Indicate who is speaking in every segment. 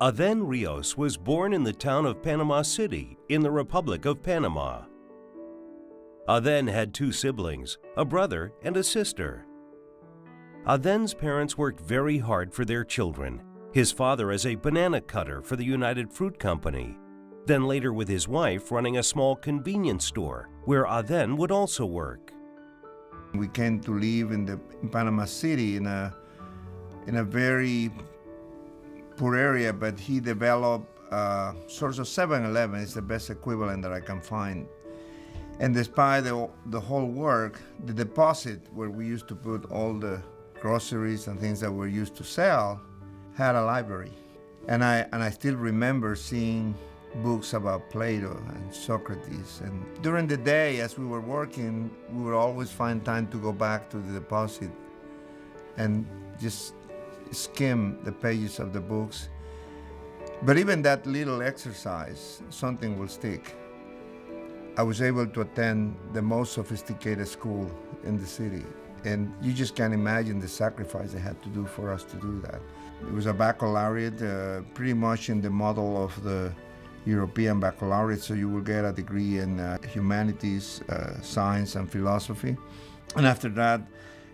Speaker 1: Adan Rios was born in the town of Panama City in the Republic of Panama. Adan had two siblings, a brother and a sister. Adan's parents worked very hard for their children, his father as a banana cutter for the United Fruit Company, then later with his wife running a small convenience store where Adan would also work.
Speaker 2: We came to live in Panama City in a very poor area, but he developed sort of 7-Eleven is the best equivalent that I can find. And despite the whole work, the deposit where we used to put all the groceries and things that we used to sell had a library. And I still remember seeing books about Plato and Socrates. And during the day, as we were working, we would always find time to go back to the deposit and just skim the pages of the books. But even that little exercise, something will stick. I was able to attend the most sophisticated school in the city. And you just can't imagine the sacrifice they had to do for us to do that. It was a baccalaureate, pretty much in the model of the European baccalaureate, so you will get a degree in humanities, science, and philosophy. And after that,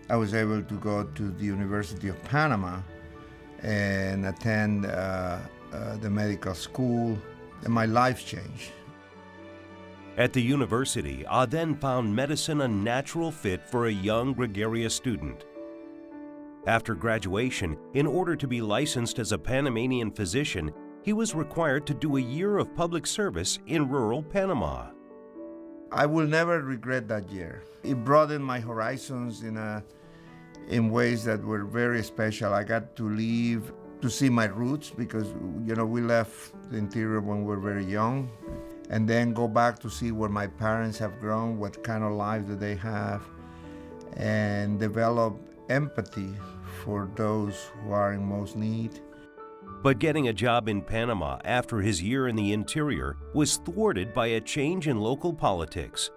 Speaker 2: I was able to go to the University of Panama and attend the medical school, and my life changed.
Speaker 1: At the university, Adan found medicine a natural fit for a young, gregarious student. After graduation, in order to be licensed as a Panamanian physician, he was required to do a year of public service in rural Panama.
Speaker 2: I will never regret that year. It broadened my horizons in ways that were very special. I got to leave to see my roots because, we left the interior when we were very young, and then go back to see where my parents have grown, what kind of life do they have, and develop empathy for those who are in most need.
Speaker 1: But getting a job in Panama after his year in the interior was thwarted by a change in local politics.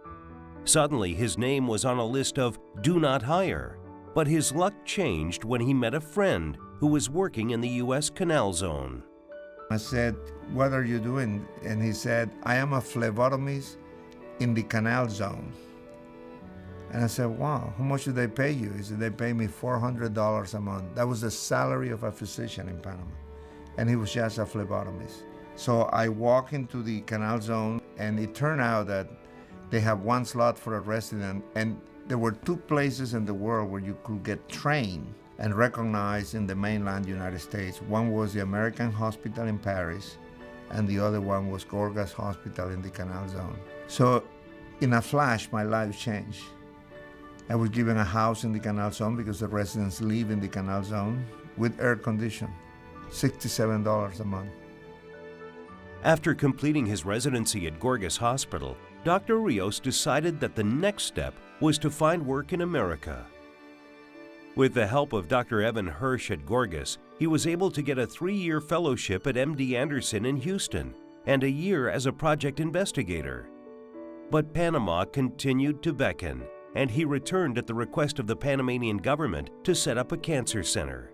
Speaker 1: Suddenly, his name was on a list of "do not hire," but his luck changed when he met a friend who was working in the U.S. Canal Zone.
Speaker 2: I said, "What are you doing?" And he said, "I am a phlebotomist in the Canal Zone." And I said, "Wow, how much do they pay you?" He said, "They pay me $400 a month." That was the salary of a physician in Panama. And he was just a phlebotomist. So I walked into the Canal Zone, and it turned out that they have one slot for a resident, and there were two places in the world where you could get trained and recognized in the mainland United States. One was the American Hospital in Paris, and the other one was Gorgas Hospital in the Canal Zone. So in a flash, my life changed. I was given a house in the Canal Zone because the residents live in the Canal Zone with air conditioning. $67 a month.
Speaker 1: After completing his residency at Gorgas Hospital, Dr. Rios decided that the next step was to find work in America. With the help of Dr. Evan Hirsch at Gorgas, he was able to get a 3-year fellowship at MD Anderson in Houston and a year as a project investigator. But Panama continued to beckon, and he returned at the request of the Panamanian government to set up a cancer center.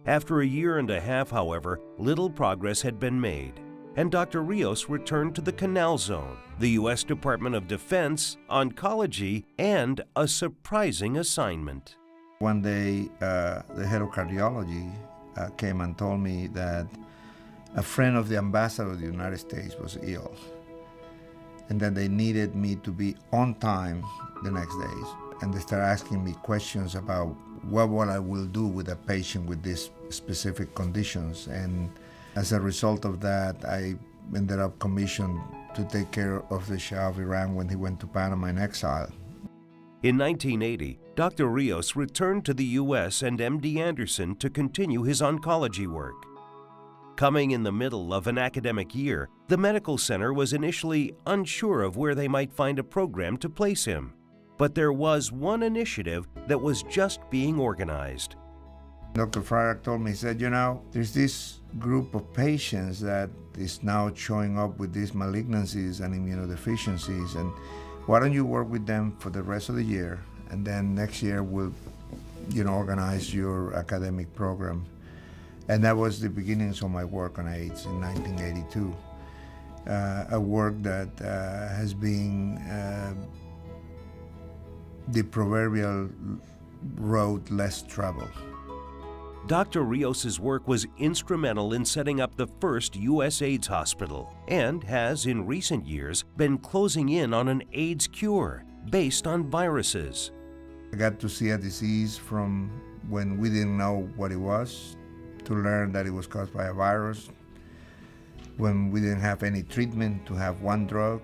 Speaker 1: After a year and a half, however, little progress had been made, and Dr. Rios returned to the Canal Zone, the U.S. Department of Defense, oncology, and a surprising assignment.
Speaker 2: One day, the head of cardiology came and told me that a friend of the ambassador of the United States was ill, and that they needed me to be on time the next days. And they started asking me questions about what I will do with a patient with these specific conditions. And as a result of that, I ended up commissioned to take care of the Shah of Iran when he went to Panama in exile.
Speaker 1: In 1980, Dr. Rios returned to the U.S. and MD Anderson to continue his oncology work. Coming in the middle of an academic year, the medical center was initially unsure of where they might find a program to place him. But there was one initiative that was just being organized.
Speaker 2: Dr. Fryer told me, he said, there's this group of patients that is now showing up with these malignancies and immunodeficiencies, and why don't you work with them for the rest of the year, and then next year we'll organize your academic program. And that was the beginnings of my work on AIDS in 1982. A work that has been the proverbial road less traveled.
Speaker 1: Dr. Rios' work was instrumental in setting up the first U.S. AIDS hospital and has, in recent years, been closing in on an AIDS cure based on viruses.
Speaker 2: I got to see a disease from when we didn't know what it was, to learn that it was caused by a virus, when we didn't have any treatment, to have 1 drug,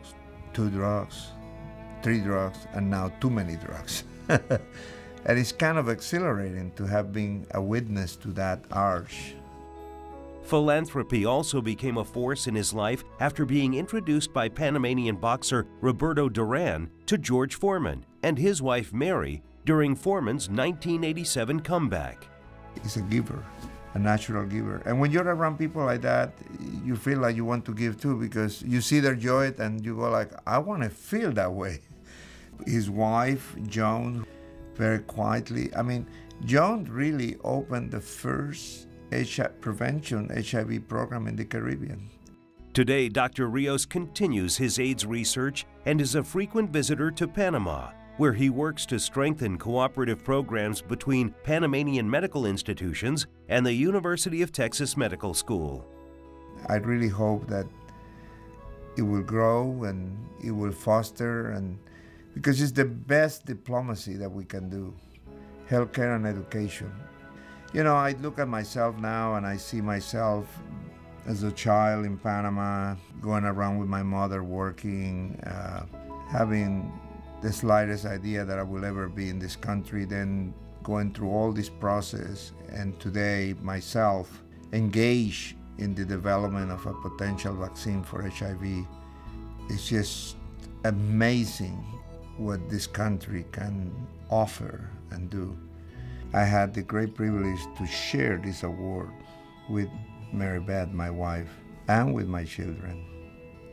Speaker 2: 2 drugs, 3 drugs, and now too many drugs. And it's kind of exhilarating to have been a witness to that arch.
Speaker 1: Philanthropy also became a force in his life after being introduced by Panamanian boxer Roberto Duran to George Foreman and his wife Mary during Foreman's 1987 comeback.
Speaker 2: He's a giver, a natural giver. And when you're around people like that, you feel like you want to give too, because you see their joy and you go like, I want to feel that way. His wife, Joan, very quietly, Joan really opened the first prevention HIV program in the Caribbean.
Speaker 1: Today, Dr. Rios continues his AIDS research and is a frequent visitor to Panama, where he works to strengthen cooperative programs between Panamanian medical institutions and the University of Texas Medical School.
Speaker 2: I really hope that it will grow and it will foster, and because it's the best diplomacy that we can do, healthcare and education. You know, I look at myself now and I see myself as a child in Panama, going around with my mother working, having the slightest idea that I will ever be in this country, then going through all this process, and today myself engaged in the development of a potential vaccine for HIV. It's just amazing what this country can offer and do. I had the great privilege to share this award with Mary Beth, my wife, and with my children.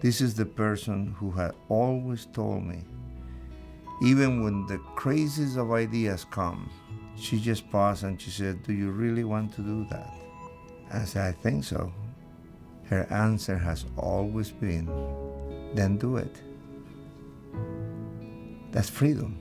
Speaker 2: This is the person who had always told me, even when the craziest of ideas come, she just paused and she said, do you really want to do that? I said, I think so. Her answer has always been, then do it. That's freedom.